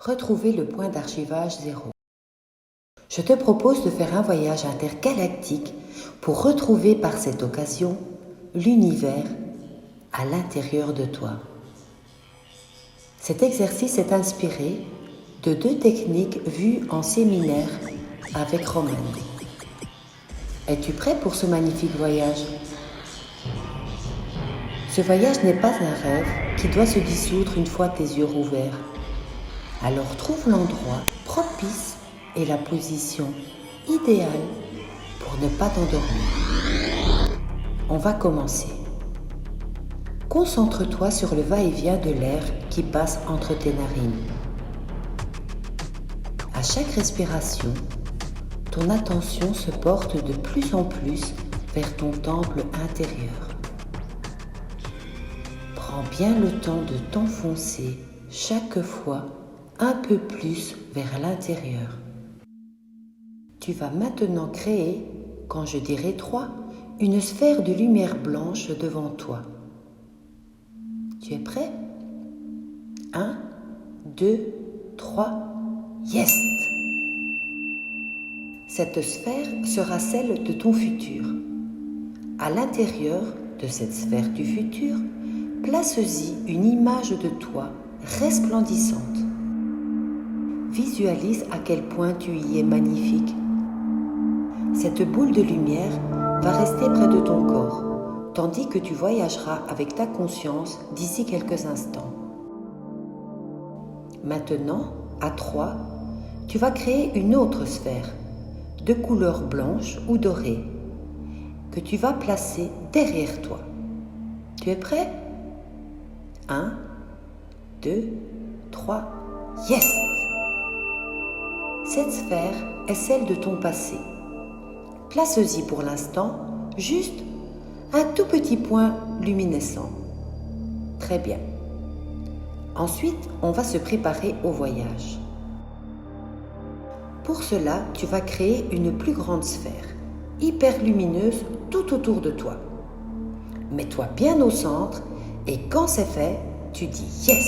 Retrouver le point d'archivage 0. Je te propose de faire un voyage intergalactique pour retrouver par cette occasion l'univers à l'intérieur de toi. Cet exercice est inspiré de 2 techniques vues en séminaire avec Romain. Es-tu prêt pour ce magnifique voyage? Ce voyage n'est pas un rêve qui doit se dissoudre une fois tes yeux rouverts. Alors trouve l'endroit propice et la position idéale pour ne pas t'endormir. On va commencer. Concentre-toi sur le va-et-vient de l'air qui passe entre tes narines. À chaque respiration, ton attention se porte de plus en plus vers ton temple intérieur. Prends bien le temps de t'enfoncer chaque fois un peu plus vers l'intérieur. Tu vas maintenant créer, quand je dirai 3, une sphère de lumière blanche devant toi. Tu es prêt? 1, 2, 3, yes! Cette sphère sera celle de ton futur. À l'intérieur de cette sphère du futur, place-y une image de toi resplendissante. Visualise à quel point tu y es magnifique. Cette boule de lumière va rester près de ton corps, tandis que tu voyageras avec ta conscience d'ici quelques instants. Maintenant, à 3, tu vas créer une autre sphère, de couleur blanche ou dorée, que tu vas placer derrière toi. Tu es prêt? 1, 2, 3, yes! Cette sphère est celle de ton passé. Place-y pour l'instant juste un tout petit point luminescent. Très bien. Ensuite, on va se préparer au voyage. Pour cela, tu vas créer une plus grande sphère, hyper lumineuse tout autour de toi. Mets-toi bien au centre et quand c'est fait, tu dis yes.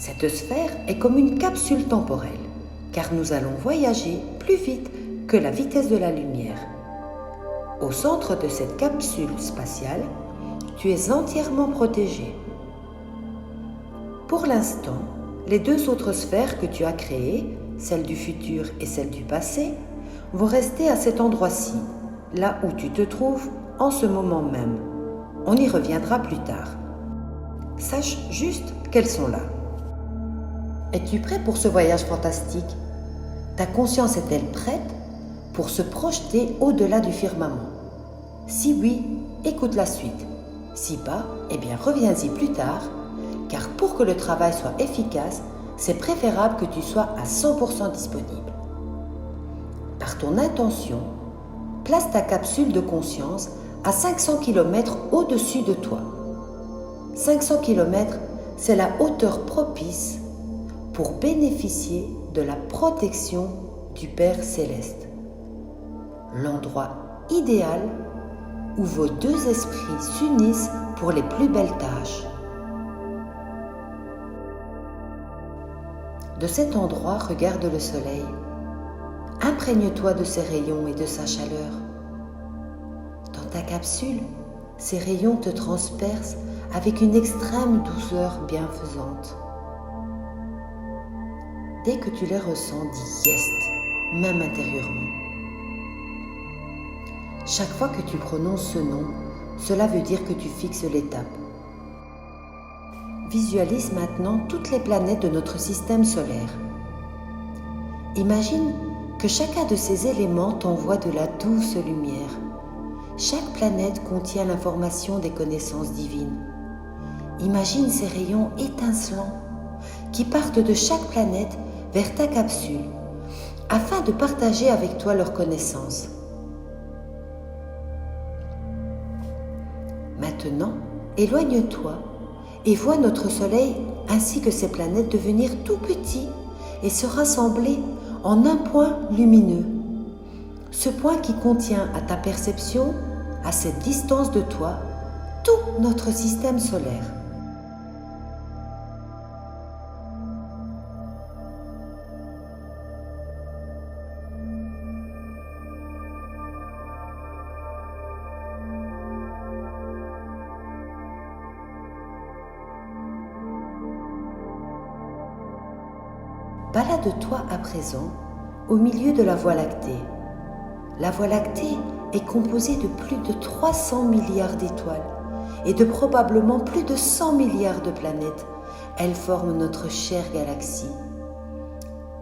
Cette sphère est comme une capsule temporelle, car nous allons voyager plus vite que la vitesse de la lumière. Au centre de cette capsule spatiale, tu es entièrement protégé. Pour l'instant, les 2 autres sphères que tu as créées, celle du futur et celle du passé, vont rester à cet endroit-ci, là où tu te trouves en ce moment même. On y reviendra plus tard. Sache juste qu'elles sont là. Es-tu prêt pour ce voyage fantastique? Ta conscience est-elle prête pour se projeter au-delà du firmament? Si oui, écoute la suite. Si pas, eh bien reviens-y plus tard, car pour que le travail soit efficace, c'est préférable que tu sois à 100% disponible. Par ton intention, place ta capsule de conscience à 500 km au-dessus de toi. 500 km, c'est la hauteur propice pour bénéficier de la protection du Père Céleste. L'endroit idéal où vos 2 esprits s'unissent pour les plus belles tâches. De cet endroit, regarde le soleil. Imprègne-toi de ses rayons et de sa chaleur. Dans ta capsule, ces rayons te transpercent avec une extrême douceur bienfaisante. Dès que tu les ressens, dis yes, même intérieurement. Chaque fois que tu prononces ce nom, cela veut dire que tu fixes l'étape. Visualise maintenant toutes les planètes de notre système solaire. Imagine que chacun de ces éléments t'envoie de la douce lumière. Chaque planète contient l'information des connaissances divines. Imagine ces rayons étincelants qui partent de chaque planète vers ta capsule afin de partager avec toi leurs connaissances. Maintenant, éloigne-toi et vois notre Soleil ainsi que ses planètes devenir tout petits et se rassembler en un point lumineux. Ce point qui contient à ta perception, à cette distance de toi, tout notre système solaire. Balade-toi à présent au milieu de la Voie lactée. La Voie lactée est composée de plus de 300 milliards d'étoiles et de probablement plus de 100 milliards de planètes. Elle forme notre chère galaxie.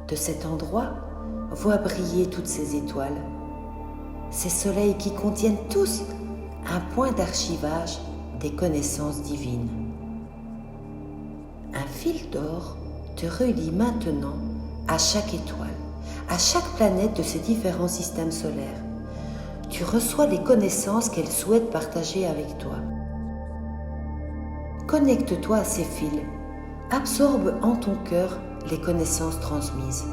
De cet endroit, vois briller toutes ces étoiles, ces soleils qui contiennent tous un point d'archivage des connaissances divines. Un fil d'or te relie maintenant à chaque étoile, à chaque planète de ces différents systèmes solaires. Tu reçois les connaissances qu'elle souhaite partager avec toi. Connecte-toi à ces fils, absorbe en ton cœur les connaissances transmises.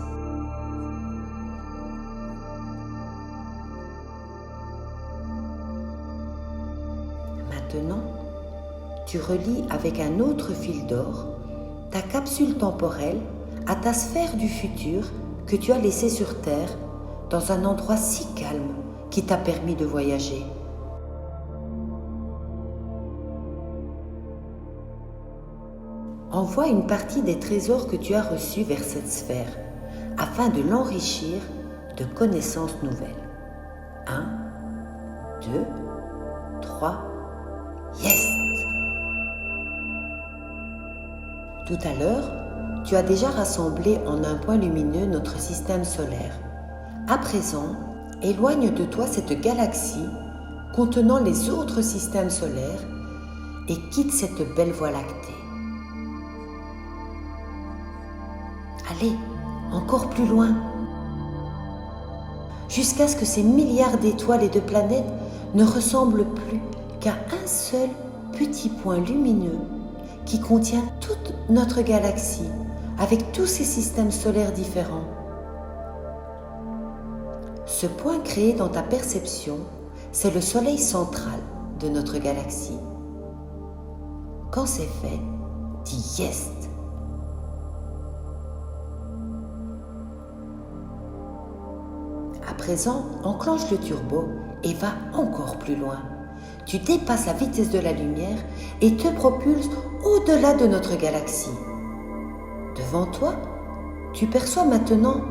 Maintenant, tu relis avec un autre fil d'or ta capsule temporelle à ta sphère du futur que tu as laissée sur Terre dans un endroit si calme qui t'a permis de voyager. Envoie une partie des trésors que tu as reçus vers cette sphère afin de l'enrichir de connaissances nouvelles. 1, 2, 3, yes! Tout à l'heure, tu as déjà rassemblé en un point lumineux notre système solaire. À présent, éloigne de toi cette galaxie contenant les autres systèmes solaires et quitte cette belle Voie lactée. Allez, encore plus loin, jusqu'à ce que ces milliards d'étoiles et de planètes ne ressemblent plus qu'à un seul petit point lumineux qui contient toute notre galaxie avec tous ces systèmes solaires différents. Ce point créé dans ta perception, c'est le soleil central de notre galaxie. Quand c'est fait, dis yes. À présent, enclenche le turbo et va encore plus loin. Tu dépasses la vitesse de la lumière et te propulses au-delà de notre galaxie. Devant toi, tu perçois maintenant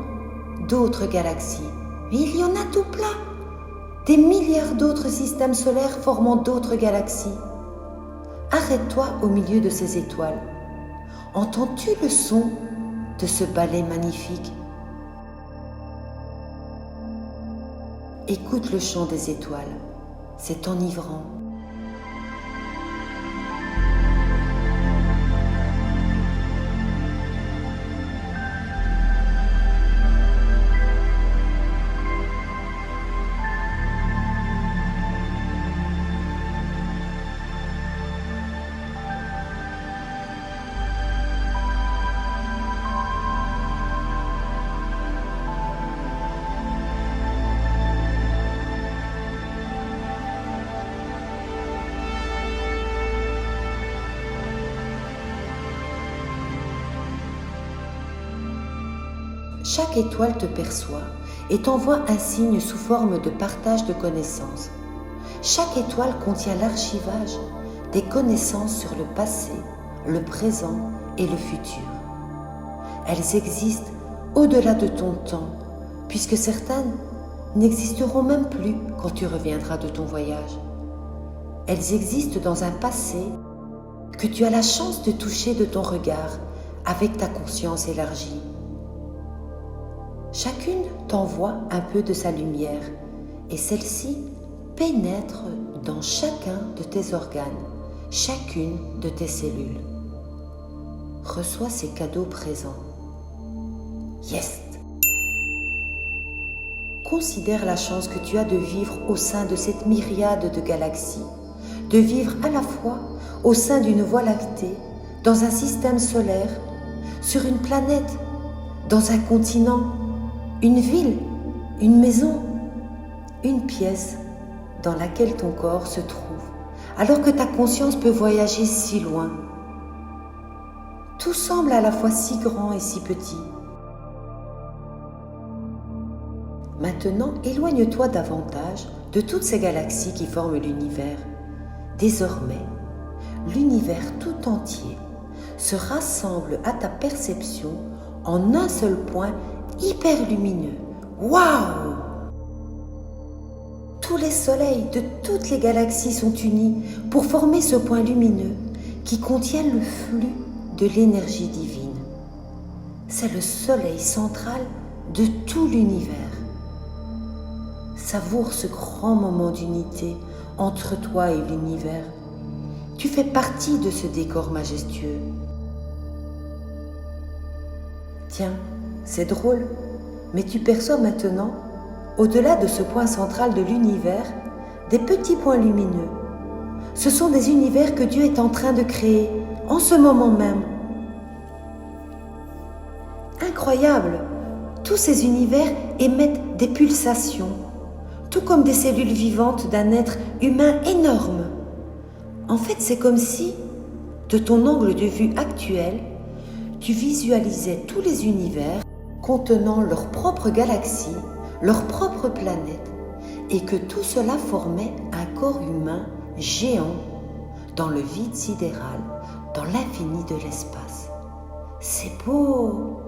d'autres galaxies. Mais il y en a tout plein. Des milliards d'autres systèmes solaires formant d'autres galaxies. Arrête-toi au milieu de ces étoiles. Entends-tu le son de ce ballet magnifique? Écoute le chant des étoiles, c'est enivrant. Chaque étoile te perçoit et t'envoie un signe sous forme de partage de connaissances. Chaque étoile contient l'archivage des connaissances sur le passé, le présent et le futur. Elles existent au-delà de ton temps, puisque certaines n'existeront même plus quand tu reviendras de ton voyage. Elles existent dans un passé que tu as la chance de toucher de ton regard avec ta conscience élargie. Chacune t'envoie un peu de sa lumière et celle-ci pénètre dans chacun de tes organes, chacune de tes cellules. Reçois ces cadeaux présents. Yes! Considère la chance que tu as de vivre au sein de cette myriade de galaxies, de vivre à la fois au sein d'une Voie lactée, dans un système solaire, sur une planète, dans un continent, une ville, une maison, une pièce dans laquelle ton corps se trouve, alors que ta conscience peut voyager si loin. Tout semble à la fois si grand et si petit. Maintenant, éloigne-toi davantage de toutes ces galaxies qui forment l'univers. Désormais, l'univers tout entier se rassemble à ta perception en un seul point hyper lumineux. Waouh! Tous les soleils de toutes les galaxies sont unis pour former ce point lumineux qui contient le flux de l'énergie divine. C'est le soleil central de tout l'univers. Savoure ce grand moment d'unité entre toi et l'univers. Tu fais partie de ce décor majestueux. Tiens, c'est drôle, mais tu perçois maintenant, au-delà de ce point central de l'univers, des petits points lumineux. Ce sont des univers que Dieu est en train de créer, en ce moment même. Incroyable! Tous ces univers émettent des pulsations, tout comme des cellules vivantes d'un être humain énorme. En fait, c'est comme si, de ton angle de vue actuel, tu visualisais tous les univers contenant leur propre galaxie, leur propre planète, et que tout cela formait un corps humain géant dans le vide sidéral, dans l'infini de l'espace. C'est beau!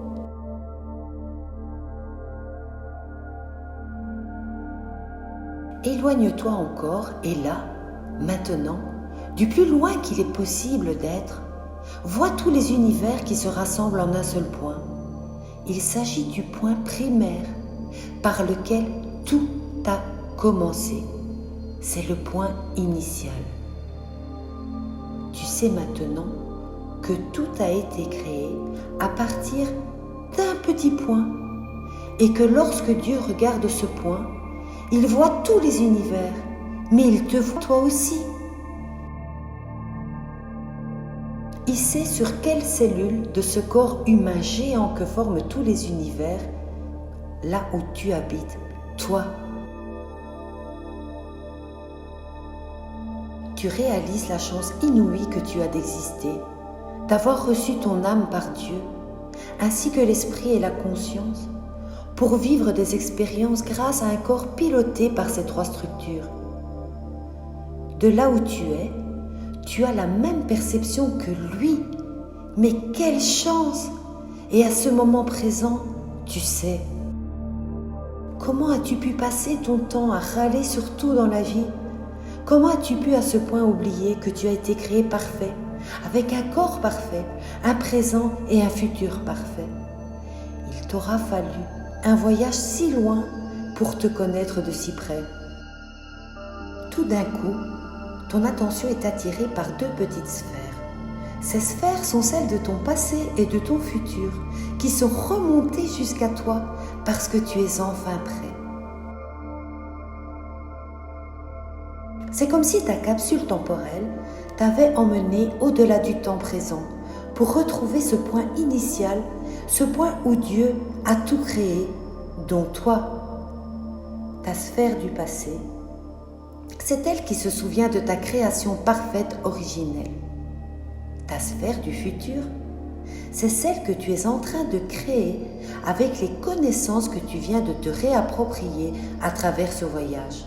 Éloigne-toi encore et là, maintenant, du plus loin qu'il est possible d'être, vois tous les univers qui se rassemblent en un seul point. Il s'agit du point primaire par lequel tout a commencé. C'est le point initial. Tu sais maintenant que tout a été créé à partir d'un petit point et que lorsque Dieu regarde ce point, il voit tous les univers, mais il te voit toi aussi. Il sait sur quelle cellule de ce corps humain géant que forment tous les univers, là où tu habites, toi. Tu réalises la chance inouïe que tu as d'exister, d'avoir reçu ton âme par Dieu, ainsi que l'esprit et la conscience, pour vivre des expériences grâce à un corps piloté par ces trois structures. De là où tu as la même perception que lui. Mais quelle chance! Et à ce moment présent, tu sais. Comment as-tu pu passer ton temps à râler sur tout dans la vie? Comment as-tu pu à ce point oublier que tu as été créé parfait, avec un corps parfait, un présent et un futur parfait? Il t'aura fallu un voyage si loin pour te connaître de si près. Tout d'un coup, ton attention est attirée par deux petites sphères. Ces sphères sont celles de ton passé et de ton futur, qui sont remontées jusqu'à toi parce que tu es enfin prêt. C'est comme si ta capsule temporelle t'avait emmené au-delà du temps présent pour retrouver ce point initial, ce point où Dieu a tout créé, dont toi, ta sphère du passé. C'est elle qui se souvient de ta création parfaite originelle. Ta sphère du futur, c'est celle que tu es en train de créer avec les connaissances que tu viens de te réapproprier à travers ce voyage.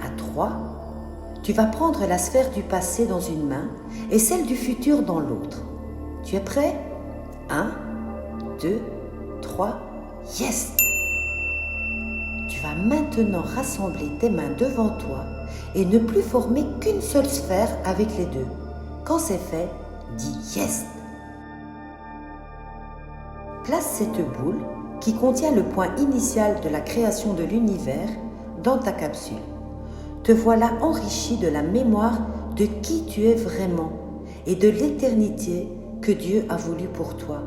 À 3, tu vas prendre la sphère du passé dans une main et celle du futur dans l'autre. Tu es prêt? 1, 2, 3, yes! Tu vas maintenant rassembler tes mains devant toi et ne plus former qu'une seule sphère avec les deux. Quand c'est fait, dis yes. Place cette boule qui contient le point initial de la création de l'univers dans ta capsule. Te voilà enrichi de la mémoire de qui tu es vraiment et de l'éternité que Dieu a voulu pour toi.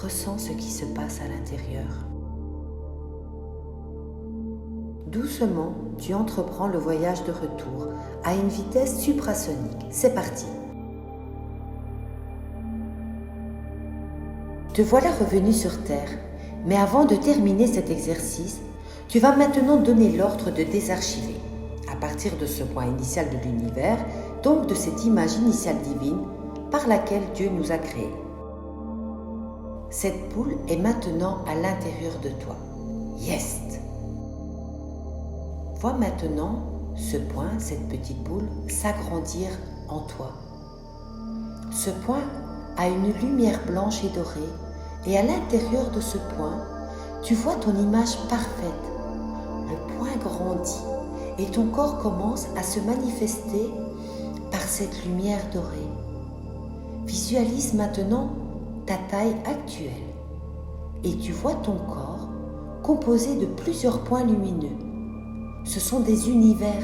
Ressens ce qui se passe à l'intérieur. Doucement, tu entreprends le voyage de retour à une vitesse suprasonique. C'est parti. Te voilà revenu sur Terre, mais avant de terminer cet exercice, tu vas maintenant donner l'ordre de désarchiver, à partir de ce point initial de l'univers, donc de cette image initiale divine par laquelle Dieu nous a créés. Cette boule est maintenant à l'intérieur de toi. Yes! Vois maintenant ce point, cette petite boule, s'agrandir en toi. Ce point à une lumière blanche et dorée, et à l'intérieur de ce point, tu vois ton image parfaite. Le point grandit et ton corps commence à se manifester par cette lumière dorée. Visualise maintenant ta taille actuelle et tu vois ton corps composé de plusieurs points lumineux. Ce sont des univers,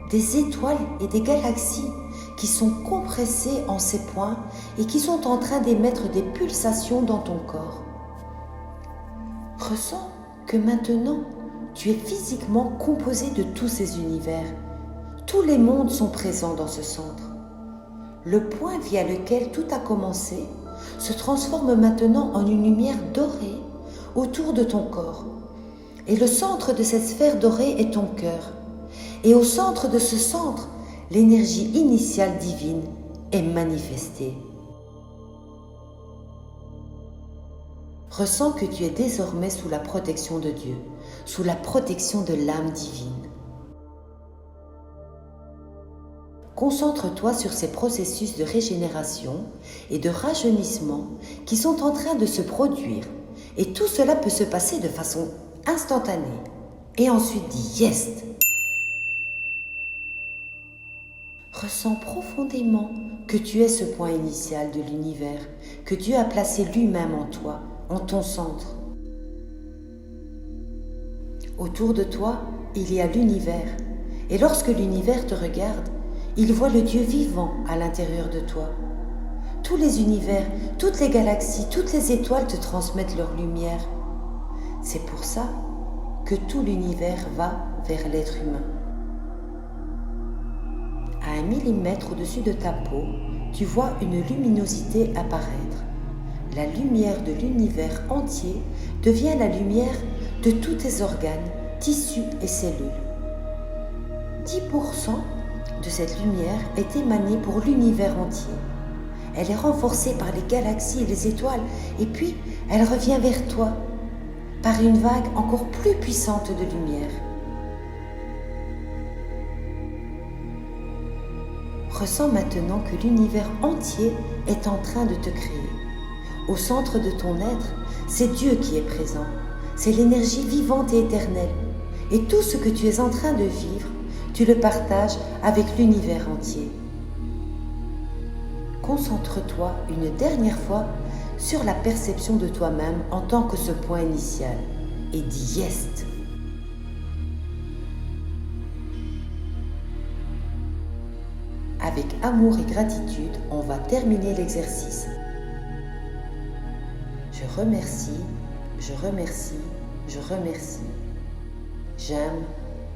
des étoiles et des galaxies qui sont compressés en ces points et qui sont en train d'émettre des pulsations dans ton corps. Ressens que maintenant, tu es physiquement composé de tous ces univers. Tous les mondes sont présents dans ce centre. Le point via lequel tout a commencé se transforme maintenant en une lumière dorée autour de ton corps. Et le centre de cette sphère dorée est ton cœur. Et au centre de ce centre, l'énergie initiale divine est manifestée. Ressens que tu es désormais sous la protection de Dieu, sous la protection de l'âme divine. Concentre-toi sur ces processus de régénération et de rajeunissement qui sont en train de se produire. Et tout cela peut se passer de façon instantanée. Et ensuite dis « Yes ». Ressens profondément que tu es ce point initial de l'univers, que Dieu a placé lui-même en toi, en ton centre. Autour de toi, il y a l'univers. Et lorsque l'univers te regarde, il voit le Dieu vivant à l'intérieur de toi. Tous les univers, toutes les galaxies, toutes les étoiles te transmettent leur lumière. C'est pour ça que tout l'univers va vers l'être humain. À 1 millimètre au-dessus de ta peau, tu vois une luminosité apparaître. La lumière de l'univers entier devient la lumière de tous tes organes, tissus et cellules. 10% de cette lumière est émanée pour l'univers entier. Elle est renforcée par les galaxies et les étoiles, et puis elle revient vers toi par une vague encore plus puissante de lumière. Ressens maintenant que l'univers entier est en train de te créer. Au centre de ton être, c'est Dieu qui est présent. C'est l'énergie vivante et éternelle. Et tout ce que tu es en train de vivre, tu le partages avec l'univers entier. Concentre-toi une dernière fois sur la perception de toi-même en tant que ce point initial et dis « Yes ». Avec amour et gratitude, on va terminer l'exercice. Je remercie, je remercie, je remercie. J'aime,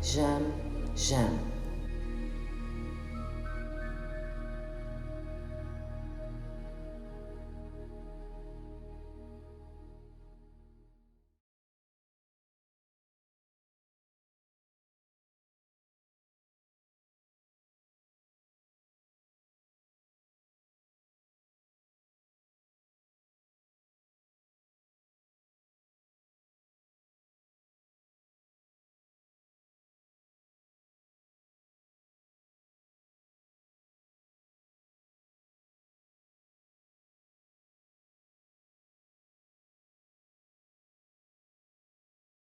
j'aime, j'aime.